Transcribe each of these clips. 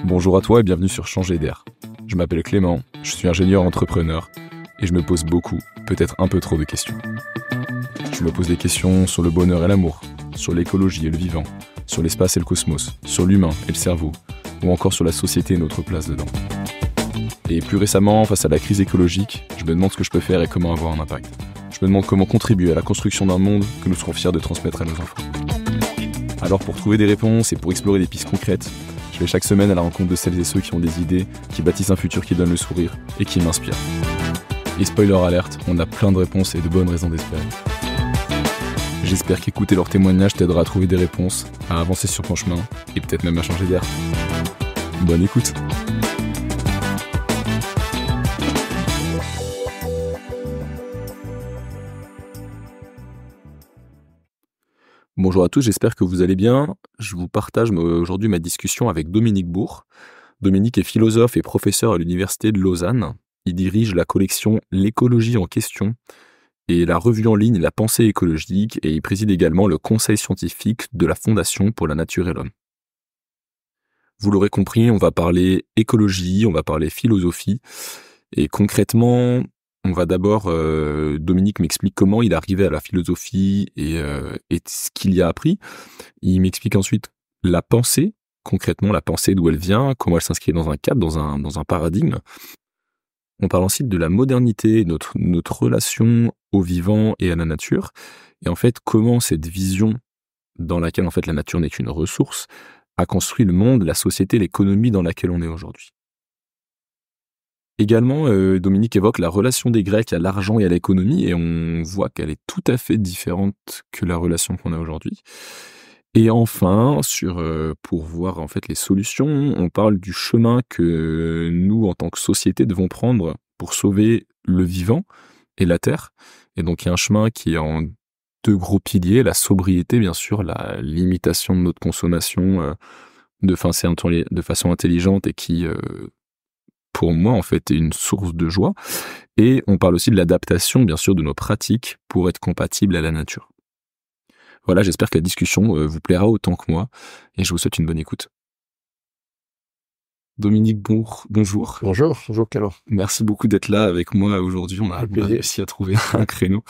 Bonjour à toi et bienvenue sur Changer d'air. Je m'appelle Clément, je suis ingénieur entrepreneur et je me pose beaucoup, peut-être un peu trop de questions. Je me pose des questions sur le bonheur et l'amour, sur l'écologie et le vivant, sur l'espace et le cosmos, sur l'humain et le cerveau, ou encore sur la société et notre place dedans. Et plus récemment, face à la crise écologique, je me demande ce que je peux faire et comment avoir un impact. Je me demande comment contribuer à la construction d'un monde que nous serons fiers de transmettre à nos enfants. Alors pour trouver des réponses et pour explorer des pistes concrètes, je vais chaque semaine à la rencontre de celles et ceux qui ont des idées, qui bâtissent un futur qui donne le sourire et qui m'inspire. Et spoiler alerte, on a plein de réponses et de bonnes raisons d'espérer. J'espère qu'écouter leurs témoignages t'aidera à trouver des réponses, à avancer sur ton chemin et peut-être même à changer d'air. Bonne écoute. Bonjour à tous, j'espère que vous allez bien. Je vous partage aujourd'hui ma discussion avec Dominique Bourg. Dominique est philosophe et professeur à l'université de Lausanne. Il dirige la collection L'écologie en question et la revue en ligne La pensée écologique, et il préside également le conseil scientifique de la Fondation pour la nature et l'homme. Vous l'aurez compris, on va parler écologie, on va parler philosophie, et concrètement, on va d'abord, Dominique m'explique comment il est arrivé à la philosophie et ce qu'il y a appris. Il m'explique ensuite la pensée, concrètement la pensée, d'où elle vient, comment elle s'inscrit dans un cadre, dans un paradigme. On parle ensuite de la modernité, notre relation au vivant et à la nature, et en fait comment cette vision dans laquelle en fait la nature n'est qu'une ressource a construit le monde, la société, l'économie dans laquelle on est aujourd'hui. Également, Dominique évoque la relation des Grecs à l'argent et à l'économie, et on voit qu'elle est tout à fait différente que la relation qu'on a aujourd'hui. Et enfin, pour voir en fait les solutions, on parle du chemin que nous, en tant que société, devons prendre pour sauver le vivant et la terre. Et donc, il y a un chemin qui est en deux gros piliers: la sobriété, bien sûr, la limitation de notre consommation de façon intelligente et qui pour moi, en fait, est une source de joie. Et on parle aussi de l'adaptation, bien sûr, de nos pratiques pour être compatibles à la nature. Voilà, j'espère que la discussion vous plaira autant que moi, et je vous souhaite une bonne écoute. Dominique Bourg, bonjour. Bonjour Clément. Merci beaucoup d'être là avec moi aujourd'hui. On a réussi à trouver un créneau.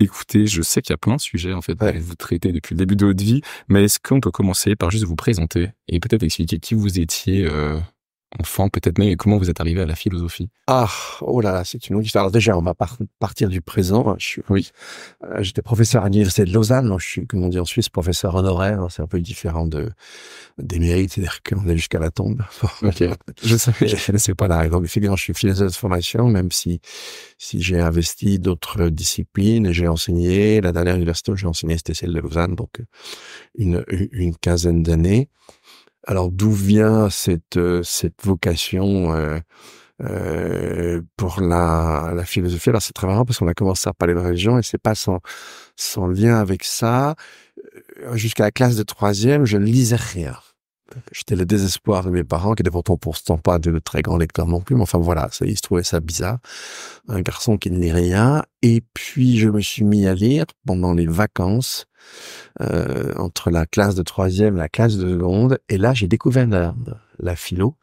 Écoutez, je sais qu'il y a plein de sujets en fait que vous traitez depuis le début de votre vie, mais est-ce qu'on peut commencer par juste vous présenter et peut-être expliquer qui vous étiez enfant, peut-être même, et comment vous êtes arrivé à la philosophie? Oh là là, c'est une longue histoire. Alors déjà, on va partir du présent. J'étais professeur à l'université de Lausanne. Donc je suis, comme on dit en Suisse, professeur honoraire. C'est un peu différent des mérites, c'est-à-dire qu'on est jusqu'à la tombe. Ok. Je ne sais pas là. Donc, effectivement, je suis philosophe de formation, même si j'ai investi d'autres disciplines et j'ai enseigné. La dernière université où j'ai enseigné, c'était celle de Lausanne, donc une quinzaine d'années. Alors, d'où vient cette vocation pour la philosophie? Alors, c'est très marrant parce qu'on a commencé à parler de religion et c'est pas sans lien avec ça. Jusqu'à la classe de troisième, je ne lisais rien. J'étais le désespoir de mes parents, qui étaient pourtant pas de très grands lecteurs non plus, mais enfin voilà, ils se trouvaient ça bizarre. Un garçon qui ne lit rien. Et puis, je me suis mis à lire pendant les vacances, entre la classe de troisième et la classe de seconde. Et là, j'ai découvert la philo.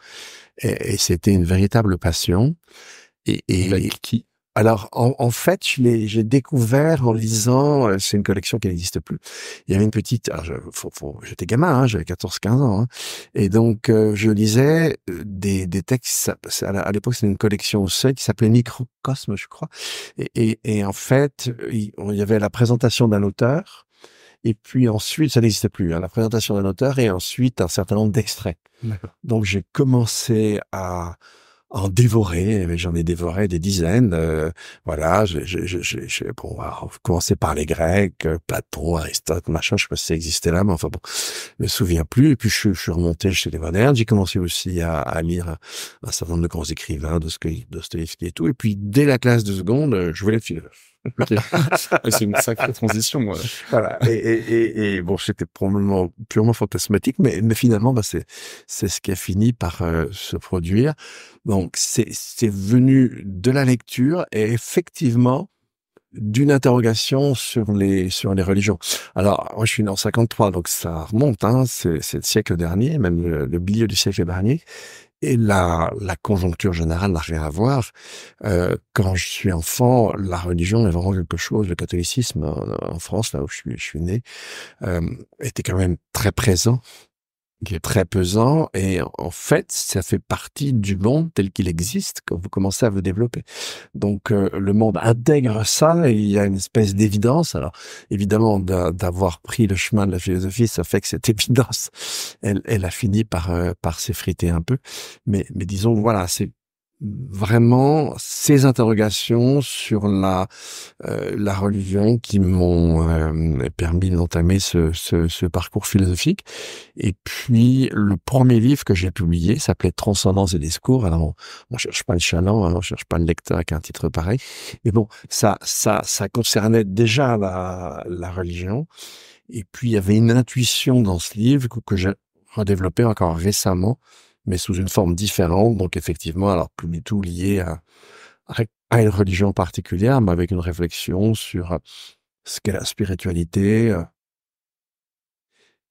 Et c'était une véritable passion. Avec qui? Alors, en fait, j'ai découvert en lisant, c'est une collection qui n'existe plus. Il y avait une petite, alors j'étais gamin, hein, j'avais 14-15 ans, hein, et donc, je lisais des textes, à l'époque, c'était une collection au seuil qui s'appelait Microcosme, je crois. Et en fait, il y avait la présentation d'un auteur, et puis ensuite, ça n'existait plus, hein, la présentation d'un auteur, et ensuite, un certain nombre d'extraits. D'accord. Donc, j'ai commencé à en dévorer, mais j'en ai dévoré des dizaines. Voilà, on va commencer par les Grecs, Platon, Aristote, machin, je sais pas si ça existait là, mais enfin bon, je me souviens plus. Et puis je suis remonté chez les modernes. J'ai commencé aussi à lire un certain nombre de grands écrivains, Dostoïevski et tout. Et puis dès la classe de seconde, je voulais être philosophe. Okay. C'est une sacrée transition. Ouais. Voilà. Et bon, c'était probablement purement fantasmatique, mais finalement, c'est ce qui a fini par se produire. Donc, c'est venu de la lecture, et effectivement, d'une interrogation sur les religions. Alors, moi, je suis né en 53, donc ça remonte, hein, c'est le siècle dernier, même le milieu du siècle dernier. Et la conjoncture générale n'a rien à voir. Quand je suis enfant, la religion est vraiment quelque chose, le catholicisme en France, là où je suis né, était quand même très présent, qui est très pesant, et en fait, ça fait partie du monde tel qu'il existe quand vous commencez à vous développer. Donc, le monde intègre ça, et il y a une espèce d'évidence. Alors, évidemment, d'avoir pris le chemin de la philosophie, ça fait que cette évidence, elle a fini par s'effriter un peu. Mais disons, voilà, c'est vraiment ces interrogations sur la religion qui m'ont permis d'entamer ce parcours philosophique. Et puis, le premier livre que j'ai publié s'appelait Transcendance et discours. Alors, on cherche pas le chaland, hein, on cherche pas le lecteur avec un titre pareil. Mais bon, ça concernait déjà la religion. Et puis, il y avait une intuition dans ce livre que j'ai redéveloppé encore récemment, mais sous une forme différente. Donc, effectivement, alors plus du tout lié à une religion particulière, mais avec une réflexion sur ce qu'est la spiritualité,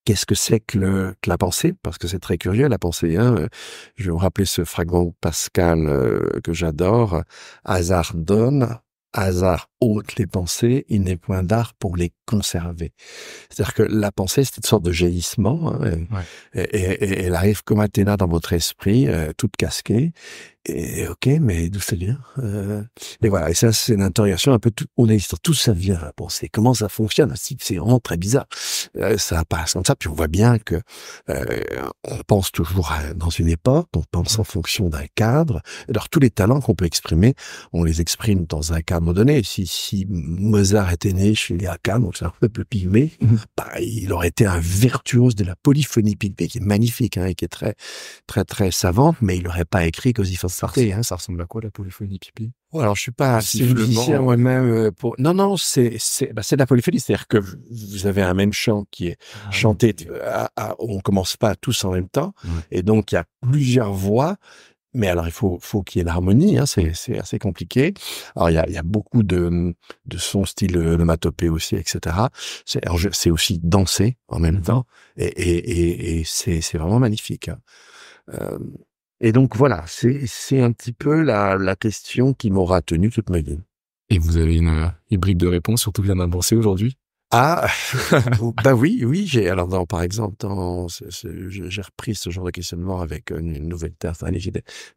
qu'est-ce que c'est que la pensée, parce que c'est très curieux, la pensée. Hein. Je vais vous rappeler ce fragment de Pascal que j'adore. Hasard donne, hasard ôte les pensées, il n'est point d'art pour les conserver. C'est-à-dire que la pensée, c'est une sorte de jaillissement, hein, et elle arrive comme Athéna dans votre esprit, toute casquée. Et ok, mais d'où ça vient Et voilà, et ça, c'est une interrogation un peu on est tout ça vient la pensée. Comment ça fonctionne? C'est vraiment très bizarre. Ça apparaît comme ça, puis on voit bien que on pense toujours dans une époque, on pense en fonction d'un cadre. Alors tous les talents qu'on peut exprimer, on les exprime dans un cadre donné. Si Mozart était né chez les Hakka, donc c'est un peuple pygmée, bah, il aurait été un virtuose de la polyphonie pygmée, qui est magnifique, hein, et qui est très très très savante, mais il n'aurait pas écrit Così fan starte. Ça ressemble à quoi la polyphonie pipi? Oh, alors je suis pas musicien moi-même non, c'est de la polyphonie, c'est-à-dire que vous avez un même chant qui est chanté, on commence pas tous en même temps, et donc il y a plusieurs voix. Mais alors il faut qu'il y ait l'harmonie, hein, c'est assez compliqué. Alors il y a beaucoup de sons style l'onomatopée aussi, etc. C'est aussi danser en même temps, et c'est vraiment magnifique. Hein. Et donc voilà, c'est un petit peu la question qui m'aura tenu toute ma vie. Et vous avez une brique de réponse, surtout bien avancée aujourd'hui? Ah, bah oui, par exemple, j'ai repris ce genre de questionnement avec une nouvelle terre,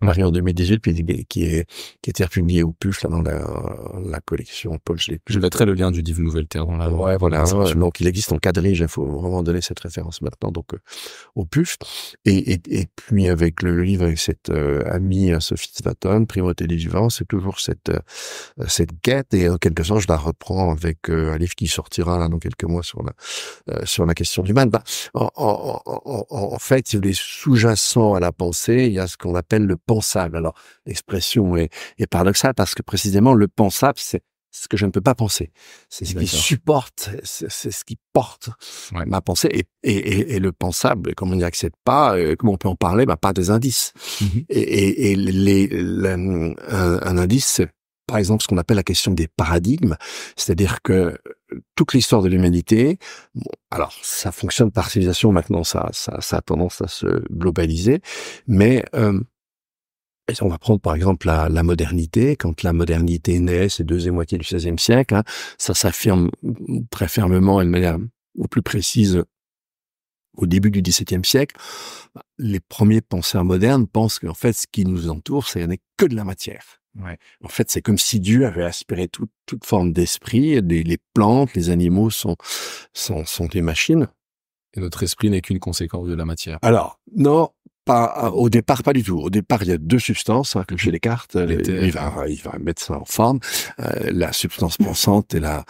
Marie en 2018, puis qui était republié au PUF, là, dans la collection Paul Schlepper. Je mettrai le lien du livre Nouvelle Terre dans la. Ouais, voilà. Donc, il existe en quadrige, il faut vraiment donner cette référence maintenant, donc, au PUF. Et puis, avec le livre, avec cette, amie, Sophie Svaton, Primauté des vivants, c'est toujours cette quête, et en quelque sorte, je la reprends avec, un livre qui sortira, là, dans quelques mois sur la question du mal. Bah, en fait, les sous-jacents à la pensée, il y a ce qu'on appelle le pensable. Alors, l'expression est paradoxale parce que précisément le pensable, c'est ce que je ne peux pas penser. C'est ce qui supporte, c'est ce qui porte ma pensée. Et le pensable, comme on n'y accède pas, comment on peut en parler? Bah, pas des indices. Et un indice, c'est par exemple ce qu'on appelle la question des paradigmes, c'est-à-dire que toute l'histoire de l'humanité, bon, alors ça fonctionne par civilisation maintenant, ça a tendance à se globaliser, mais on va prendre par exemple la modernité. Quand la modernité naît, c'est deuxième moitié du XVIe siècle, hein, ça s'affirme très fermement et de manière au plus précise au début du XVIIe siècle. Les premiers penseurs modernes pensent qu'en fait ce qui nous entoure, ce n'est que de la matière. Ouais. En fait, c'est comme si Dieu avait aspiré toute forme d'esprit. Les plantes, les animaux sont des machines. Et notre esprit n'est qu'une conséquence de la matière. Alors, non, pas au départ, pas du tout. Au départ, il y a deux substances, hein, comme chez Descartes. Il va mettre ça en forme. La substance pensante et la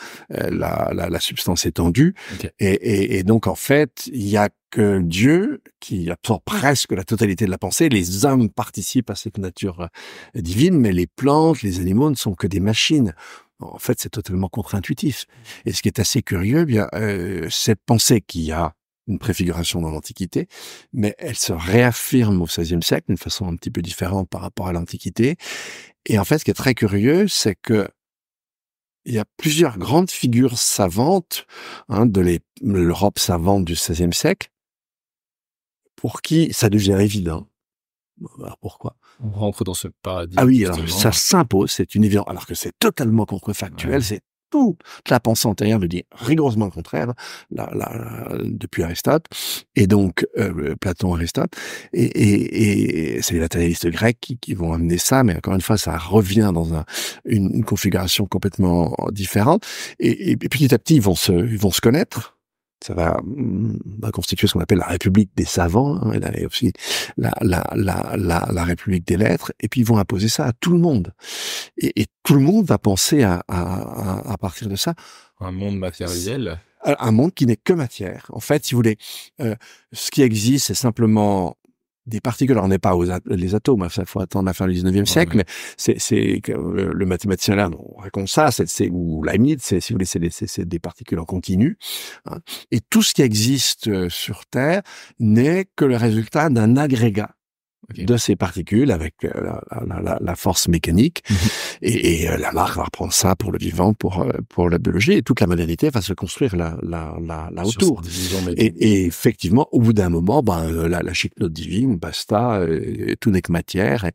substance étendue. Okay. Et donc, en fait, il y a que Dieu qui absorbe presque la totalité de la pensée. Les hommes participent à cette nature divine, mais les plantes, les animaux ne sont que des machines. En fait, c'est totalement contre-intuitif. Et ce qui est assez curieux, bien, cette pensée qui a une préfiguration dans l'Antiquité, mais elle se réaffirme au XVIe siècle d'une façon un petit peu différente par rapport à l'Antiquité. Et en fait, ce qui est très curieux, c'est que il y a plusieurs grandes figures savantes de l'Europe savante du XVIe siècle pour qui ça devient évident. Alors pourquoi? On rentre dans ce paradigme. Ah oui, alors ça s'impose, c'est une évidence, alors que c'est totalement contrefactuel, c'est toute la pensée antérieure le dit rigoureusement le contraire, depuis Aristote, et donc Platon, Aristote, et c'est les matérialistes grecs qui vont amener ça, mais encore une fois, ça revient dans une configuration complètement différente, et petit à petit, ils vont se connaître. Ça va constituer ce qu'on appelle la République des savants, hein, et aussi la République des lettres, et puis ils vont imposer ça à tout le monde. Et tout le monde va penser à partir de ça. Un monde matériel. Un monde qui n'est que matière. En fait, si vous voulez, ce qui existe, c'est simplement des particules. Alors, on n'est pas les atomes, ça faut attendre la fin du 19e siècle, mais c'est le mathématicien là, on raconte ça, ou Leibniz, si vous voulez, c'est des particules en continu, hein. Et tout ce qui existe sur Terre n'est que le résultat d'un agrégat de ces particules avec la force mécanique. Et Lamarck va reprendre ça pour le vivant, pour la biologie, et toute la modernité va se construire là autour. Et effectivement, au bout d'un moment, la chyclote divine, basta, tout n'est que matière.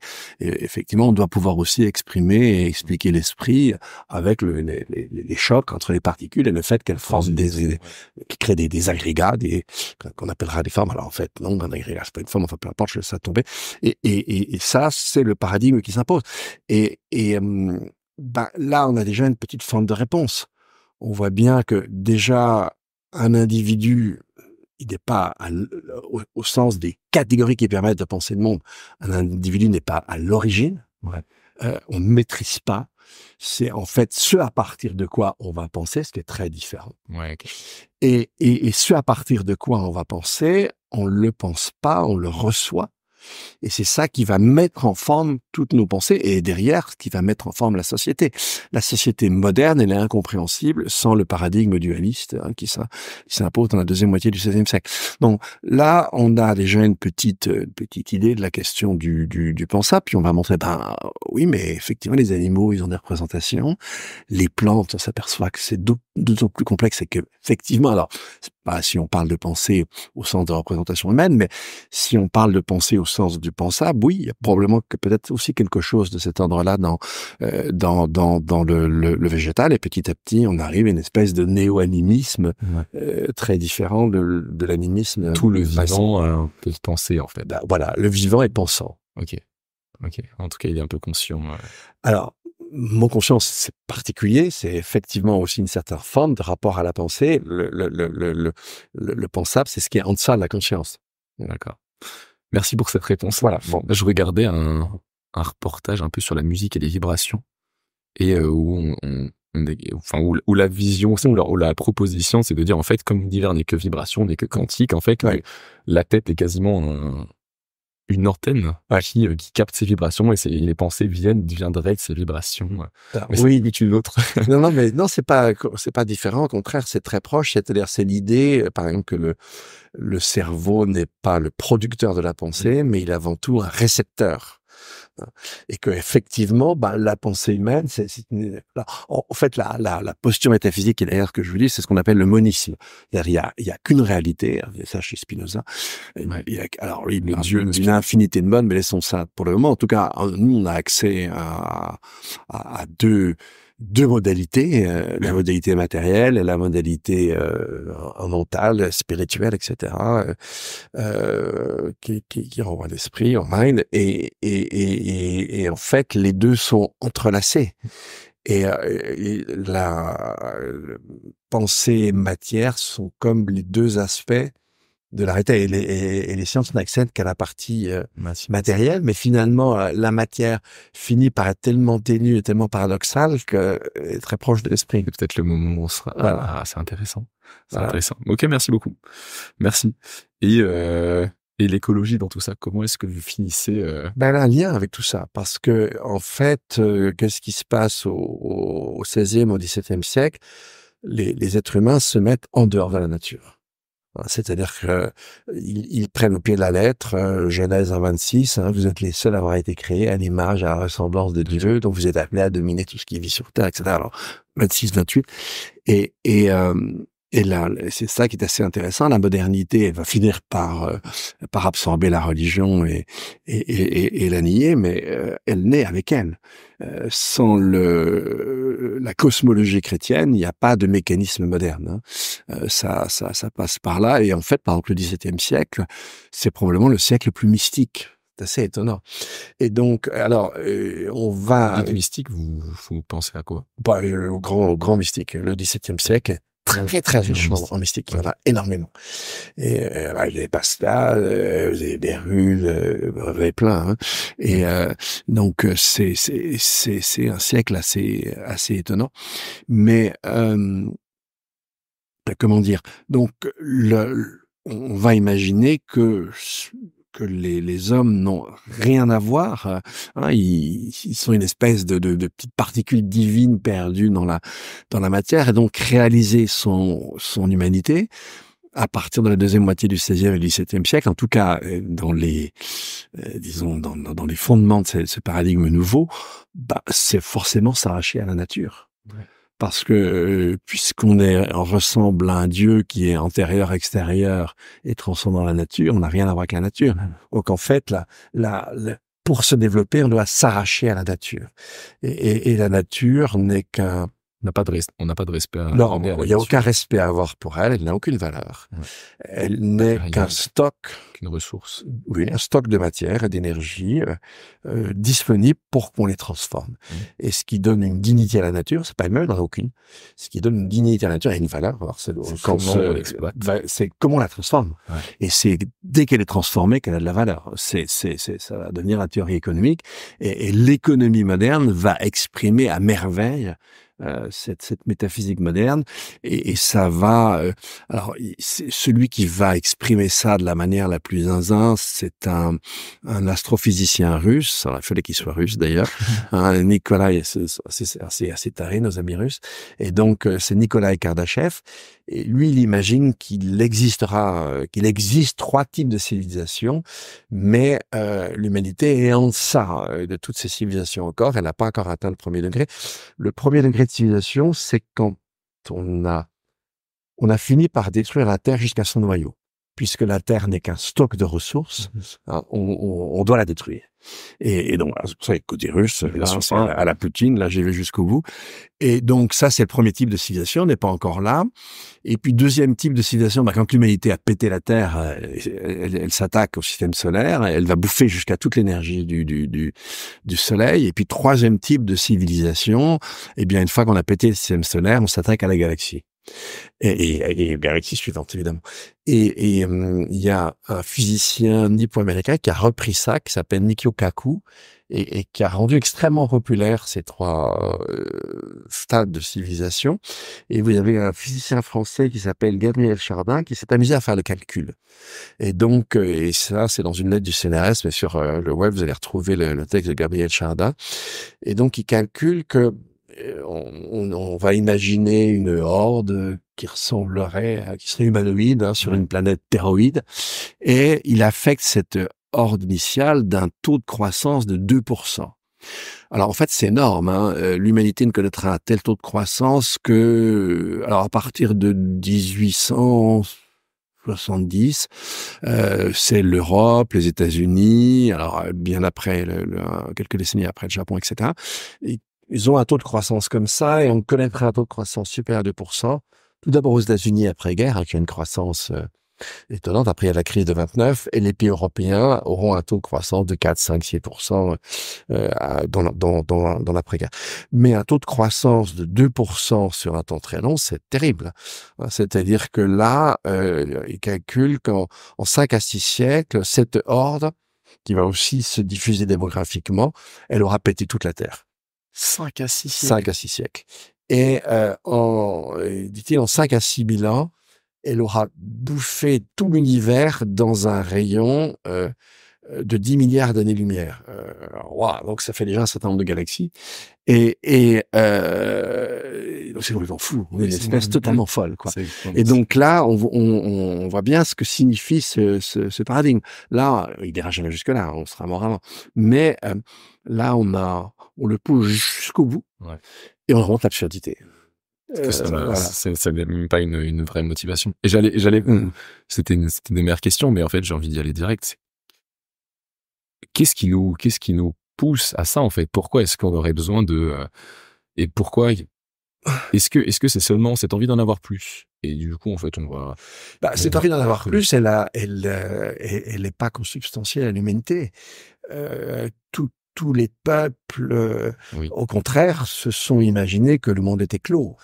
Et effectivement, on doit pouvoir aussi exprimer et expliquer l'esprit avec les chocs entre les particules et le fait qu'elles forment qui créent des agrégats, qu'on appellera des formes. Alors en fait, non, un agrégat, c'est pas une forme, enfin peu importe, je laisse ça tomber. Et ça, c'est le paradigme qui s'impose. Et là, on a déjà une petite forme de réponse. On voit bien que déjà, un individu, il n'est pas au sens des catégories qui permettent de penser le monde. Un individu n'est pas à l'origine. On ne maîtrise pas. C'est en fait ce à partir de quoi on va penser, ce qui est très différent. Et ce à partir de quoi on va penser, on ne le pense pas, on le reçoit. Et c'est ça qui va mettre en forme toutes nos pensées, et derrière, qui va mettre en forme la société. La société moderne, elle est incompréhensible sans le paradigme dualiste qui s'impose dans la deuxième moitié du XVIe siècle. Donc là, on a déjà une petite idée de la question du pensable, puis on va montrer, oui, mais effectivement, les animaux, ils ont des représentations. Les plantes, on s'aperçoit que c'est d'autant plus complexe, et que effectivement, alors, c'est pas si on parle de pensée au sens de représentation humaine, mais si on parle de pensée au sens du pensable, oui, il y a probablement que peut-être aussi quelque chose de cet ordre-là dans le végétal, et petit à petit, on arrive à une espèce de néo-animisme très différent de l'animisme. Tout le vivant peut penser, en fait. Voilà, le vivant est pensant. Ok. En tout cas, il est un peu conscient. Alors, mot conscience, c'est particulier, c'est effectivement aussi une certaine forme de rapport à la pensée. Le pensable, c'est ce qui est en deçà de la conscience. D'accord. Merci pour cette réponse. Voilà. Bon. Je regardais un reportage un peu sur la musique et les vibrations, et où où la vision, ou la proposition, c'est de dire, en fait, comme l'univers n'est que vibration, n'est que quantique, en fait, la tête est quasiment une antenne qui capte ces vibrations, et les pensées viendraient de ces vibrations. Oui, dit une autre. non, c'est pas différent. Au contraire, c'est très proche. C'est-à-dire, c'est l'idée, par exemple, que le cerveau n'est pas le producteur de la pensée, mais il est avant tout un récepteur. Et que effectivement, la pensée humaine, en fait, la posture métaphysique, et d'ailleurs que je vous dis, c'est ce qu'on appelle le monisme. C'est-à-dire, il y a qu'une réalité. Il y a ça chez Spinoza. Alors lui, bien sûr, une infinité de modes, mais laissons ça pour le moment. En tout cas, nous, on a accès à deux modalités, la modalité matérielle et la modalité mentale, spirituelle, etc., qui renvoie à l'esprit, au mind, et en fait, les deux sont entrelacés. Et la pensée et matière sont comme les deux aspects de la réalité, et les sciences n'accèdent qu'à la partie matérielle, mais finalement la matière finit par être tellement ténue et tellement paradoxale qu'elle est très proche de l'esprit. Peut-être le moment où on sera... c'est intéressant. Intéressant. Ok, merci beaucoup. Merci. Et l'écologie dans tout ça, comment est-ce que vous finissez Elle a un lien avec tout ça, parce que en fait, qu'est-ce qui se passe au XVIe, au XVIIe siècle? Les êtres humains se mettent en dehors de la nature. C'est-à-dire que ils prennent au pied de la lettre, Genèse 1:26, vous êtes les seuls à avoir été créés à l'image, à la ressemblance de Dieu, donc vous êtes appelés à dominer tout ce qui vit sur Terre, etc. Alors, 26, 28. Et là, c'est ça qui est assez intéressant. La modernité, elle va finir par absorber la religion et la nier, mais elle naît avec elle. Sans la cosmologie chrétienne, il n'y a pas de mécanisme moderne. Hein. Ça passe par là. Et en fait, par exemple, le XVIIe siècle, c'est probablement le siècle le plus mystique. C'est assez étonnant. Et donc, alors, on va... Mystique, vous pensez à quoi? Au grand mystique. Le XVIIe siècle, très très riche en mystique, il y en a énormément. Et les Pascal, vous avez Bérulle, vous en avez plein. Hein. Et donc c'est un siècle assez étonnant. Mais comment dire? Donc on va imaginer que les hommes n'ont rien à voir. Hein, ils sont une espèce de petites particules divines perdues dans la matière, et donc réaliser son humanité à partir de la deuxième moitié du XVIe et du XVIIe siècle, en tout cas dans les dans les fondements de ce paradigme nouveau, c'est forcément s'arracher à la nature. Ouais. Parce que puisqu'on ressemble à un Dieu qui est antérieur, extérieur et transcendant la nature, on n'a rien à voir avec la nature. Donc en fait, pour se développer, on doit s'arracher à la nature. Et la nature n'est qu'un... On n'a pas de respect à non, il n'y a aucun respect à avoir pour elle, elle n'a aucune valeur. Ouais. Elle n'est qu'un stock, qu'une ressource. Oui, un stock de matière et d'énergie disponible pour qu'on les transforme. Et ce qui donne une dignité à la nature, c'est pas une il n'y en a aucune. Ce qui donne une dignité à la nature et une valeur, alors c'est comment on la transforme. Ouais. Et c'est dès qu'elle est transformée qu'elle a de la valeur. Ça va devenir la théorie économique. Et l'économie moderne va exprimer à merveille cette métaphysique moderne, et ça va alors celui qui va exprimer ça de la manière la plus zinzin, c'est un astrophysicien russe. Alors, il fallait qu'il soit russe d'ailleurs, Nikolai, c'est assez taré nos amis russes, et donc c'est Nikolai Kardashev, et lui il imagine qu'il existe 3 types de civilisations, mais l'humanité est en deçà de toutes ces civilisations encore, elle n'a pas encore atteint le premier degré. Le premier degré de civilisation, c'est quand on a fini par détruire la Terre jusqu'à son noyau. Puisque la Terre n'est qu'un stock de ressources, on doit la détruire. Et donc, c'est pour ça, côté russe, à la Poutine, là, j'ai vu jusqu'au bout. Et donc, ça, c'est le premier type de civilisation, on n'est pas encore là. Et puis, deuxième type de civilisation, quand l'humanité a pété la Terre, elle s'attaque au système solaire, elle va bouffer jusqu'à toute l'énergie du Soleil. Et puis, troisième type de civilisation, une fois qu'on a pété le système solaire, on s'attaque à la galaxie. Et galaxie suivante, évidemment. Et il y a un physicien nippo-américain qui a repris ça, qui s'appelle Mikio Kaku, et qui a rendu extrêmement populaire ces 3 stades de civilisation. Et vous avez un physicien français qui s'appelle Gabriel Chardin, qui s'est amusé à faire le calcul. Et donc, et ça, c'est dans une lettre du CNRS, mais sur le web, vous allez retrouver le texte de Gabriel Chardin. Et donc, il calcule que on va imaginer une horde qui serait humanoïde sur une planète théroïde, et il affecte cette horde initiale d'un taux de croissance de 2%. Alors en fait c'est énorme, l'humanité ne connaîtra un tel taux de croissance que, alors à partir de 1870, c'est l'Europe, les États-Unis, alors bien après, quelques décennies après le Japon, etc. Ils ont un taux de croissance comme ça, et on connaîtrait un taux de croissance supérieur à 2%. Tout d'abord aux États-Unis après-guerre, avec une croissance étonnante. Après, il y a la crise de 29, et les pays européens auront un taux de croissance de 4, 5, 6% dans l'après-guerre. Mais un taux de croissance de 2% sur un temps très long, c'est terrible. C'est-à-dire que là, ils calculent qu'en 5 à 6 siècles, cette horde, qui va aussi se diffuser démographiquement, elle aura pété toute la Terre. 5 à 6 siècles. 5 à 6 siècles. Et dit-il, en 5 à 6 000 ans, elle aura bouffé tout l'univers dans un rayon de 10 milliards d'années-lumière. Wow, donc ça fait déjà un certain nombre de galaxies. Et donc c'est complètement fou. On est une espèce totalement folle, quoi. Et donc là, on voit bien ce que signifie ce paradigme. Là, il n'ira jamais jusque-là, on sera mort avant. Mais là, on le pousse jusqu'au bout, et on remonte l'absurdité. Que ça voilà. ça n'est même pas une vraie motivation. Et c'était des meilleures questions, mais en fait, j'ai envie d'y aller direct. Qu'est-ce qui nous pousse à ça, en fait? Pourquoi est-ce qu'on aurait besoin et pourquoi est-ce que c'est seulement cette envie d'en avoir plus? Et du coup, en fait, Cette envie d'en avoir plus, elle est pas consubstantielle à l'humanité. Tous les peuples, oui. au contraire, se sont imaginés que le monde était clos.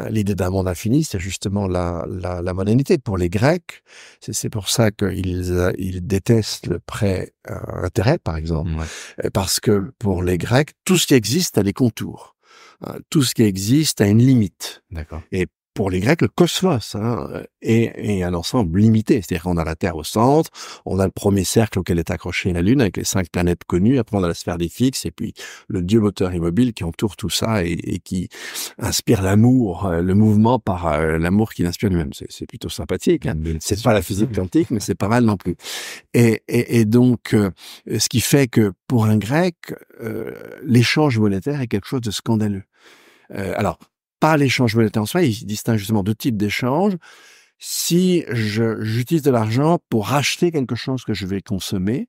L'idée d'un monde infini, c'est justement la modernité. Pour les Grecs, c'est pour ça ils détestent le prêt intérêt, par exemple, parce que pour les Grecs, tout ce qui existe a des contours. Tout ce qui existe a une limite. D'accord. Et pour les Grecs, le cosmos est un ensemble limité. C'est-à-dire qu'on a la Terre au centre, on a le premier cercle auquel est accrochée la Lune avec les 5 planètes connues, après on a la sphère des fixes et puis le dieu moteur immobile qui entoure tout ça et qui inspire l'amour, le mouvement par l'amour qu'il inspire lui-même. C'est plutôt sympathique. C'est pas la physique quantique, mais c'est pas mal non plus. Et donc, ce qui fait que pour un Grec, l'échange monétaire est quelque chose de scandaleux. Alors, pas l'échange monétaire en soi, il distingue justement 2 types d'échanges. Si j'utilise de l'argent pour acheter quelque chose que je vais consommer,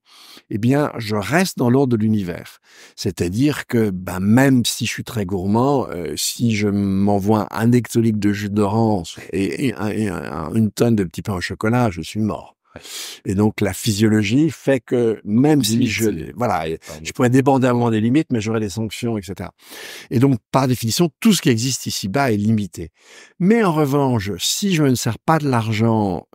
eh bien, je reste dans l'ordre de l'univers. C'est-à-dire que, même si je suis très gourmand, si je m'envoie un hectolitre de jus d'orange et une tonne de petits pains au chocolat, je suis mort. Et donc, la physiologie fait que même si je pourrais déborder à un moment des limites, mais j'aurais des sanctions, etc. Et donc, par définition, tout ce qui existe ici-bas est limité. Mais en revanche, si je ne sers pas de l'argent,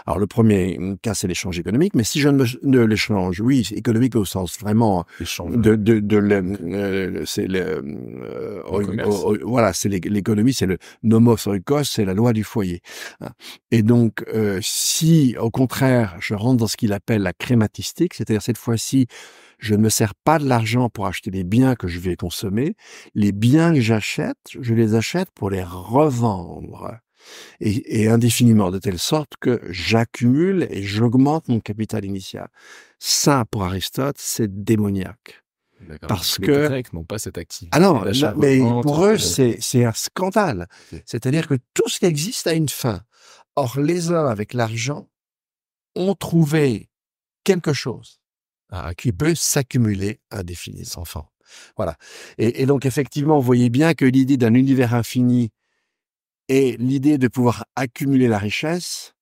alors le premier cas, c'est l'échange économique, mais si je ne l'échange, oui, économique au sens vraiment c'est l'économie, c'est le nomos oikos, c'est la loi du foyer. Et donc, si au contraire, je rentre dans ce qu'il appelle la crématistique, c'est-à-dire cette fois-ci, je ne me sers pas de l'argent pour acheter les biens que je vais consommer. Les biens que j'achète, je les achète pour les revendre. Et indéfiniment, de telle sorte que j'accumule et j'augmente mon capital initial. Ça, pour Aristote, c'est démoniaque. D'accord. Parce les que Grecs n'ont pas cette activité. Ah non, mais pour eux, c'est un scandale. Okay. C'est-à-dire que tout ce qui existe a une fin. Or, les hommes, avec l'argent, ont trouvé quelque chose qui peut s'accumuler indéfiniment. Sans fin. Voilà. Et donc, effectivement, vous voyez bien que l'idée d'un univers infini et l'idée de pouvoir accumuler la richesse,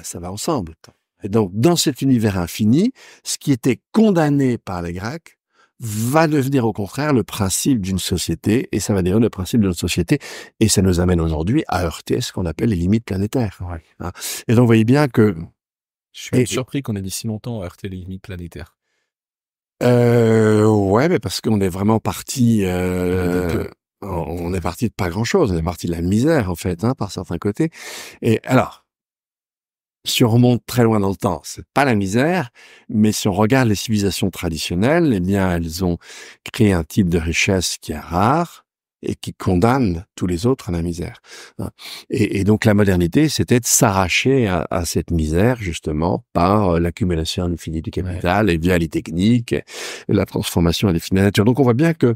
ça va ensemble. Et donc, dans cet univers infini, ce qui était condamné par les Grecs va devenir au contraire le principe d'une société, et ça va devenir le principe de notre société, et ça nous amène aujourd'hui à heurter ce qu'on appelle les limites planétaires. Ouais. Et donc, vous voyez bien que... Je suis surpris qu'on ait mis si longtemps à heurter les limites planétaires. Ouais, mais parce qu'on est vraiment parti... on est parti de pas grand-chose, on est parti de la misère, en fait, par certains côtés. Et alors, si on remonte très loin dans le temps, c'est pas la misère, mais si on regarde les civilisations traditionnelles, eh bien, elles ont créé un type de richesse qui est rare et qui condamne tous les autres à la misère. Et donc, la modernité, c'était de s'arracher à cette misère, justement, par l'accumulation infinie du capital et via les techniques et la transformation indéfinie de la nature. Donc, on voit bien que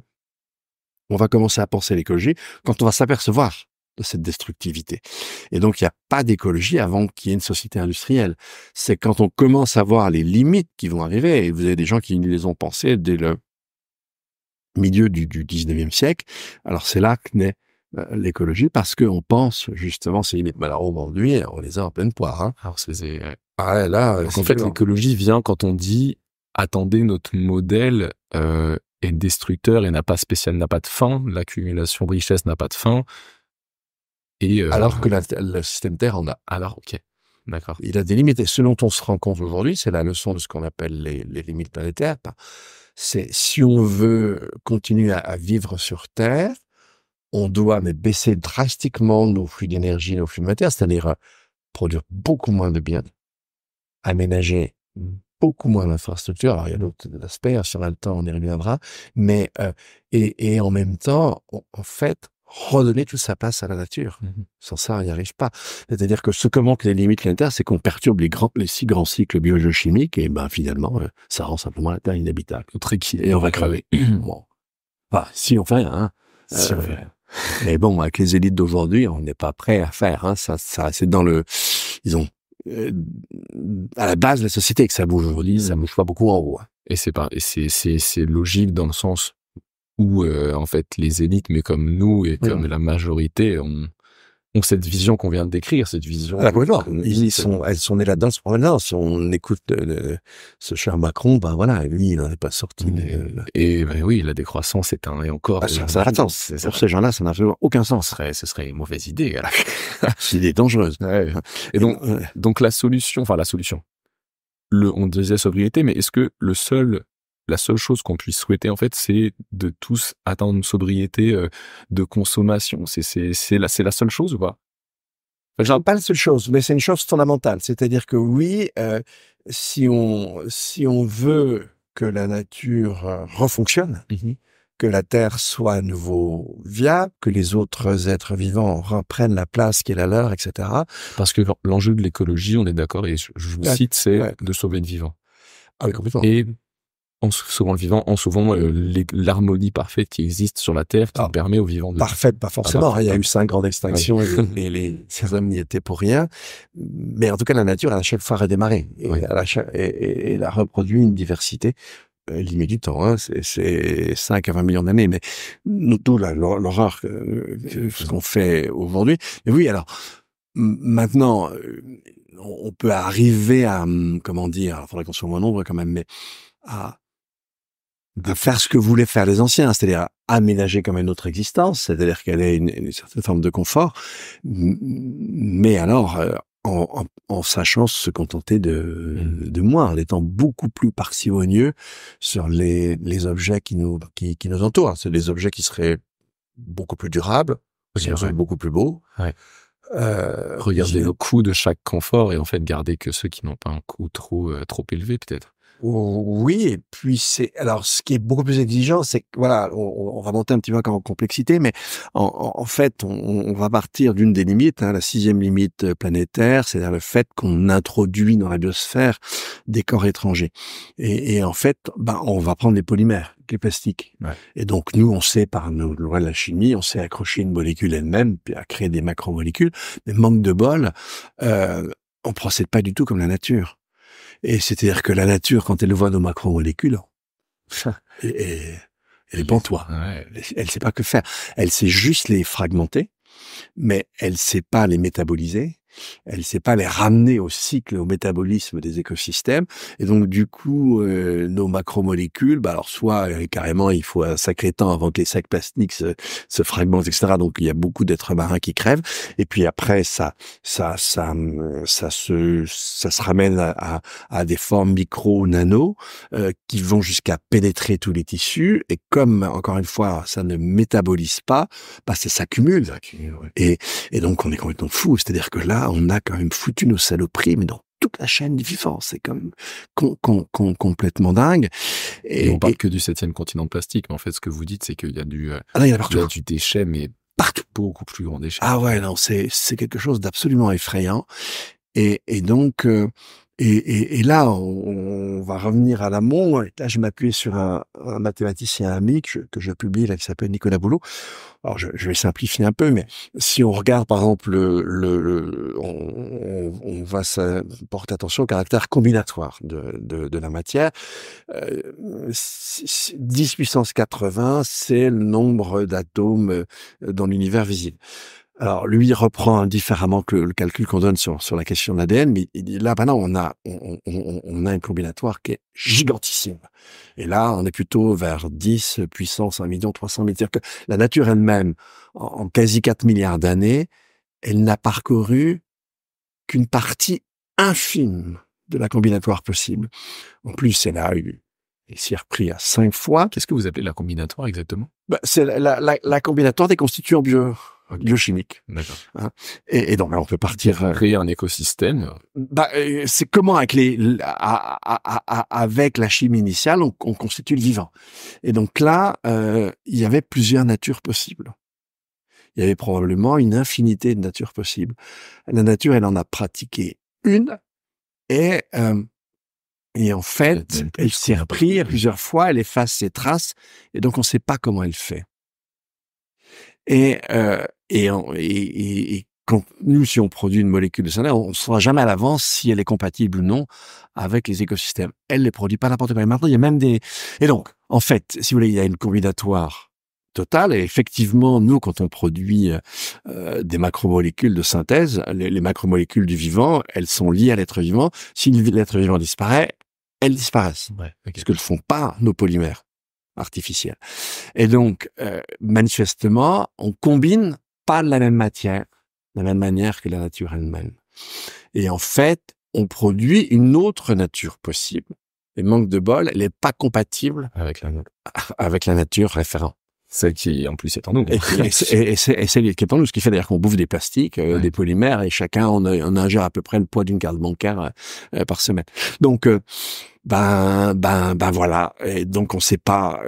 on va commencer à penser l'écologie quand on va s'apercevoir de cette destructivité. Et donc, il n'y a pas d'écologie avant qu'il y ait une société industrielle. C'est quand on commence à voir les limites qui vont arriver, et vous avez des gens qui les ont pensées dès le milieu du 19e siècle, alors c'est là que naît l'écologie, parce qu'on pense justement ces limites. Mais alors aujourd'hui, on les a en pleine poire. Alors, Donc, en fait, l'écologie vient quand on dit « attendez, notre modèle est destructeur et n'a pas de fin, l'accumulation de richesse n'a pas de fin ». Alors que le système Terre en a. Alors, ok, d'accord. Il a des limites. Et ce dont on se rend compte aujourd'hui, c'est la leçon de ce qu'on appelle les limites planétaires. C'est si on veut continuer à vivre sur Terre, on doit baisser drastiquement nos flux d'énergie, nos flux de matière, c'est-à-dire produire beaucoup moins de biens, aménager beaucoup moins d'infrastructures. Alors, il y a d'autres aspects, si on a le temps, on y reviendra. Mais, et en même temps, en fait, redonner toute sa place à la nature. Sans ça, on n'y arrive pas. C'est-à-dire que ce que montrent les limites planétaires, c'est qu'on perturbe les 6 grands cycles biogéochimiques et finalement, ça rend simplement la Terre inhabitable. Et on va crever. Bon. Si on fait rien. Mais bon, avec les élites d'aujourd'hui, on n'est pas prêt à faire. Hein. Ça, c'est dans le, disons, à la base de la société que ça bouge aujourd'hui. Ça bouge pas beaucoup en haut. Hein. Et c'est logique dans le sens où en fait les élites, mais comme nous et comme la majorité, ont cette vision qu'on vient de décrire, cette vision. Ah, oui, non. Elles sont nées là-dedans, probablement. Si on écoute ce cher Macron, ben voilà, lui, il n'en est pas sorti. Et ben oui, la décroissance est encore. Ça n'a pas de sens. Pour ces gens-là, ça n'a absolument aucun sens. Ce serait une mauvaise idée. C'est une idée dangereuse. Ouais. Et donc la solution, on disait sobriété, mais est-ce que la seule chose qu'on puisse souhaiter, en fait, c'est de tous atteindre une sobriété de consommation. C'est la seule chose ou pas? Enfin, pas la seule chose, mais c'est une chose fondamentale. C'est-à-dire que oui, si on veut que la nature refonctionne, que la Terre soit à nouveau viable, que les autres êtres vivants reprennent la place qui est la leur, etc. Parce que l'enjeu de l'écologie, on est d'accord, et je vous cite, c'est de sauver le vivant. Ah oui, complètement. Et en sauvant le vivant, en sauvant l'harmonie parfaite qui existe sur la Terre, qui permet aux vivants de... Parfaite, pas forcément. Il y a eu 5 grandes extinctions et ces hommes n'y étaient pour rien. Mais en tout cas, la nature, elle a à chaque fois redémarré. Et elle a reproduit une diversité. Il met du temps, hein. C'est 5 à 20 millions d'années. Mais d'où l'horreur ce qu'on fait aujourd'hui. Mais oui, alors, maintenant, on peut arriver à, comment dire, il faudrait qu'on soit moins nombreux quand même, mais à faire ce que voulaient faire les anciens, c'est-à-dire aménager comme une autre existence, c'est-à-dire qu'elle ait une certaine forme de confort, mais alors en sachant se contenter de moins, en étant beaucoup plus parcimonieux sur les objets qui nous entourent. C'est des objets qui seraient beaucoup plus durables, beaucoup plus beaux. Ouais. Regarder le coût de chaque confort et en fait garder que ceux qui n'ont pas un coût trop élevé peut-être. Oui, et puis alors ce qui est beaucoup plus exigeant, c'est que voilà, on va monter un petit peu en complexité, mais en fait, on va partir d'une des limites, hein, la 6e limite planétaire, c'est-à-dire le fait qu'on introduit dans la biosphère des corps étrangers. Et en fait, on va prendre les polymères, les plastiques. Ouais. Et donc nous, on sait par nos lois de la chimie, on sait accrocher une molécule elle-même, puis à créer des macromolécules. Mais manque de bol, on procède pas du tout comme la nature. Et c'est-à-dire que la nature, quand elle voit nos macromolécules, elle est pantois. Ouais. Elle sait pas que faire. Elle sait juste les fragmenter, mais elle sait pas les métaboliser. Elle sait pas les ramener au cycle, au métabolisme des écosystèmes. Et donc, du coup, nos macromolécules, alors soit carrément, il faut un sacré temps avant que les sacs plastiques se fragmentent, etc. Donc, il y a beaucoup d'êtres marins qui crèvent. Et puis après, ça se ramène à des formes micro-nano qui vont jusqu'à pénétrer tous les tissus. Et comme, encore une fois, ça ne métabolise pas, ça s'accumule. Ouais. Et donc, on est complètement fou. C'est-à-dire que là, on a quand même foutu nos saloperies, mais dans toute la chaîne du vivant. C'est comme complètement dingue. Et on parle que du 7e continent de plastique, mais en fait, ce que vous dites, c'est qu'il y a du déchet, mais partout. Beaucoup plus grand déchet. Ah ouais, non, c'est quelque chose d'absolument effrayant. Et donc, et là, on va revenir à l'amont. Là, je m'appuie sur un mathématicien ami que je publie là, qui s'appelle Nicolas Boulot. Alors, je vais simplifier un peu, mais si on regarde, par exemple, on va porter attention au caractère combinatoire de la matière. 10 puissance 80, c'est le nombre d'atomes dans l'univers visible. Alors, lui, il reprend différemment que le calcul qu'on donne sur la question de l'ADN, mais il dit là, maintenant, on a un combinatoire qui est gigantissime. Et là, on est plutôt vers 10 puissance 1 300 000. C'est-à-dire que la nature elle-même, en quasi 4 milliards d'années, elle n'a parcouru qu'une partie infime de la combinatoire possible. En plus, elle a eu, et s'y est repris à 5 fois. Qu'est-ce que vous appelez la combinatoire exactement? C'est la combinatoire des constituants biochimiques. D'accord. Hein. Et donc, on peut partir... Créer un écosystème. C'est comment, avec la chimie initiale, on constitue le vivant. Et donc là, il y avait plusieurs natures possibles. Il y avait probablement une infinité de natures possibles. La nature, elle en a pratiqué une, et en fait, elle s'est repris plusieurs fois, elle efface ses traces, et donc on ne sait pas comment elle fait. Et quand nous, si on produit une molécule de synthèse, on ne saura jamais à l'avance si elle est compatible ou non avec les écosystèmes. Elle les produit pas n'importe quoi. Et maintenant, il y a même des... Et donc, en fait, si vous voulez, il y a une combinatoire totale. Et effectivement, nous, quand on produit des macromolécules de synthèse, les macromolécules du vivant, elles sont liées à l'être vivant. Si l'être vivant disparaît, elles disparaissent. Ouais, ok. Ce que ne font pas nos polymères artificiels. Et donc, manifestement, on combine pas de la même matière, de la même manière que la nature elle-même. Et en fait, on produit une autre nature possible. Et manque de bol, elle n'est pas compatible Avec la nôtre. avec la nature référente. Celle qui, en plus, est en nous. Et c'est celle qui est en nous, ce qui fait d'ailleurs qu'on bouffe des plastiques, des polymères, et chacun, on ingère à peu près le poids d'une carte bancaire par semaine. Donc, voilà. Et donc, on sait pas,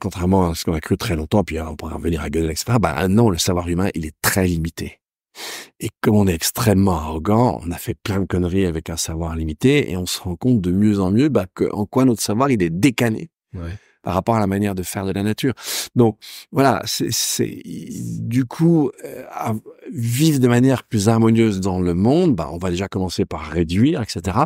contrairement à ce qu'on a cru très longtemps, puis on pourra revenir à Gödel, etc., non, le savoir humain, il est très limité. Et comme on est extrêmement arrogant, on a fait plein de conneries avec un savoir limité, et on se rend compte de mieux en mieux en quoi notre savoir, il est décané. Ouais. Par rapport à la manière de faire de la nature. Donc, voilà, du coup, vivre de manière plus harmonieuse dans le monde, on va déjà commencer par réduire, etc.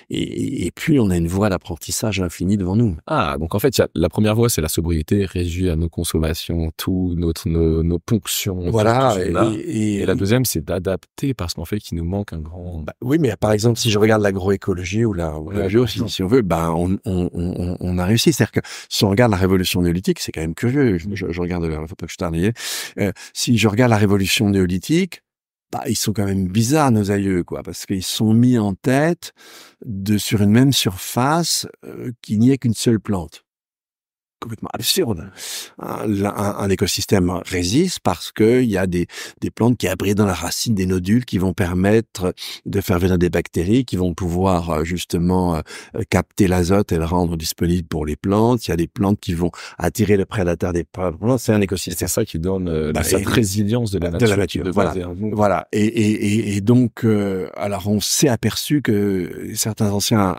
Et puis, on a une voie d'apprentissage infinie devant nous. Ah, donc en fait, la première voie, c'est la sobriété, réduire nos consommations, nos ponctions. Voilà. tout cela. Et la deuxième, c'est d'adapter parce qu'en fait, il nous manque un grand... oui, mais par exemple, si je regarde l'agroécologie ou la bio, si on veut, on a réussi. C'est-à-dire que si on regarde la révolution néolithique, c'est quand même curieux. Je regarde, faut pas que je t'arrive. Si je regarde la révolution néolithique, ils sont quand même bizarres, nos aïeux, quoi, parce qu'ils sont mis en tête sur une même surface, qu'il n'y ait qu'une seule plante. Complètement absurde. Un écosystème résiste parce que il y a des plantes qui abritent dans la racine des nodules qui vont permettre de faire venir des bactéries qui vont pouvoir justement capter l'azote et le rendre disponible pour les plantes. Il y a des plantes qui vont attirer le prédateur des plantes. C'est un écosystème. C'est ça qui donne cette résilience de la nature. Voilà. Et donc, alors on s'est aperçu que certains anciens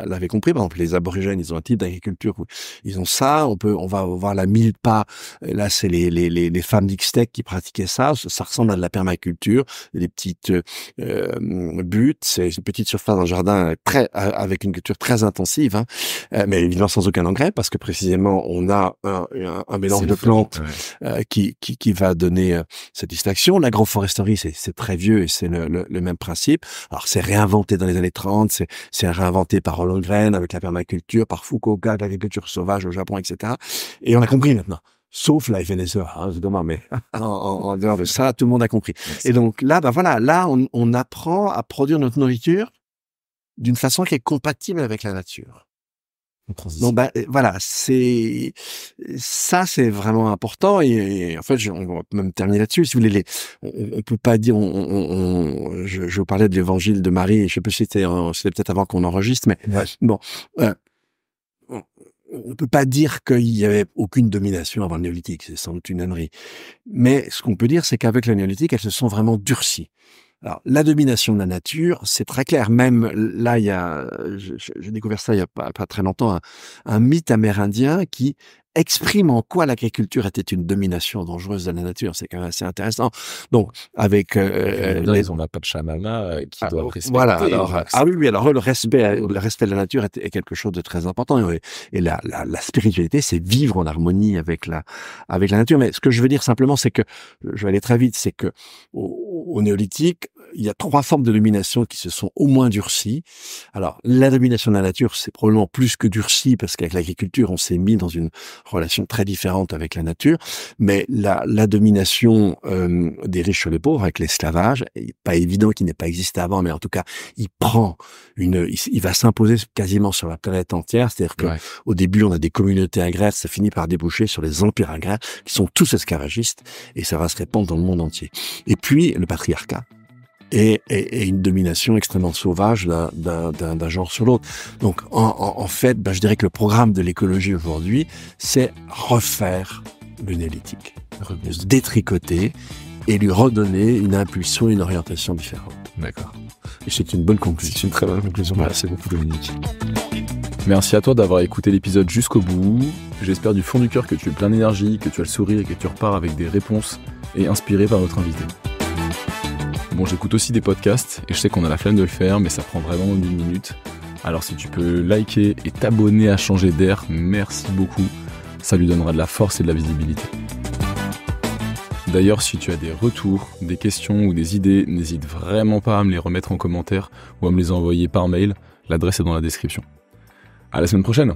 l'avaient compris. Par exemple, les aborigènes, ils ont un type d'agriculture où ils ont ça. On va voir la milpa. Là, c'est les femmes d'Ixtec qui pratiquaient ça. Ça ressemble à de la permaculture, des petites buttes. C'est une petite surface dans le jardin avec une culture très intensive, mais évidemment sans aucun engrais parce que précisément on a un mélange de plantes qui va donner satisfaction. L'agroforesterie, c'est très vieux et c'est le même principe. Alors c'est réinventé dans les années 30, c'est réinventé par Hollengren avec la permaculture, par Fukuoka, l'agriculture sauvage au Japon, etc. Et on a compris maintenant. Sauf la FNSE, c'est dommage, mais en dehors de ça, tout le monde a compris. Et donc là, là, on apprend à produire notre nourriture d'une façon qui est compatible avec la nature. Donc voilà, c'est vraiment important et en fait on va même terminer là-dessus. Si vous voulez, on peut pas dire, je vous parlais de l'évangile de Marie, je sais pas si c'était peut-être avant qu'on enregistre, mais on peut pas dire qu'il y avait aucune domination avant le néolithique, c'est sans doute une ânerie. Mais ce qu'on peut dire, c'est qu'avec le néolithique, elles se sont vraiment durcies. Alors, la domination de la nature, c'est très clair. Même là, j'ai découvert ça il y a pas très longtemps, un mythe amérindien qui exprime en quoi l'agriculture était une domination dangereuse de la nature. C'est quand même assez intéressant. Donc, avec ils ont la Pachamama qui doivent respecter. Voilà. Alors, alors le respect de la nature est quelque chose de très important. Et la spiritualité, c'est vivre en harmonie avec la nature. Mais ce que je veux dire simplement, c'est que je vais aller très vite, c'est que au néolithique, il y a 3 formes de domination qui se sont au moins durcies. Alors, la domination de la nature, c'est probablement plus que durci parce qu'avec l'agriculture, on s'est mis dans une relation très différente avec la nature. Mais la domination des riches sur les pauvres avec l'esclavage, pas évident qu'il n'ait pas existé avant, mais en tout cas, il va s'imposer quasiment sur la planète entière. C'est-à-dire que au début, on a des communautés agraires, ça finit par déboucher sur les empires agraires qui sont tous esclavagistes et ça va se répandre dans le monde entier. Et puis, le patriarcat. Et une domination extrêmement sauvage d'un genre sur l'autre. Donc, en fait, je dirais que le programme de l'écologie aujourd'hui, c'est refaire le néolithique, se détricoter et lui redonner une impulsion, une orientation différente. D'accord. Et c'est une bonne conclusion. C'est une très bonne conclusion. Merci beaucoup, Dominique. Merci à toi d'avoir écouté l'épisode jusqu'au bout. J'espère du fond du cœur que tu es plein d'énergie, que tu as le sourire et que tu repars avec des réponses et inspiré par notre invité. Bon, j'écoute aussi des podcasts et je sais qu'on a la flemme de le faire, mais ça prend vraiment moins d'une minute. Alors si tu peux liker et t'abonner à Changer d'air, merci beaucoup. Ça lui donnera de la force et de la visibilité. D'ailleurs, si tu as des retours, des questions ou des idées, n'hésite vraiment pas à me les remettre en commentaire ou à me les envoyer par mail. L'adresse est dans la description. À la semaine prochaine!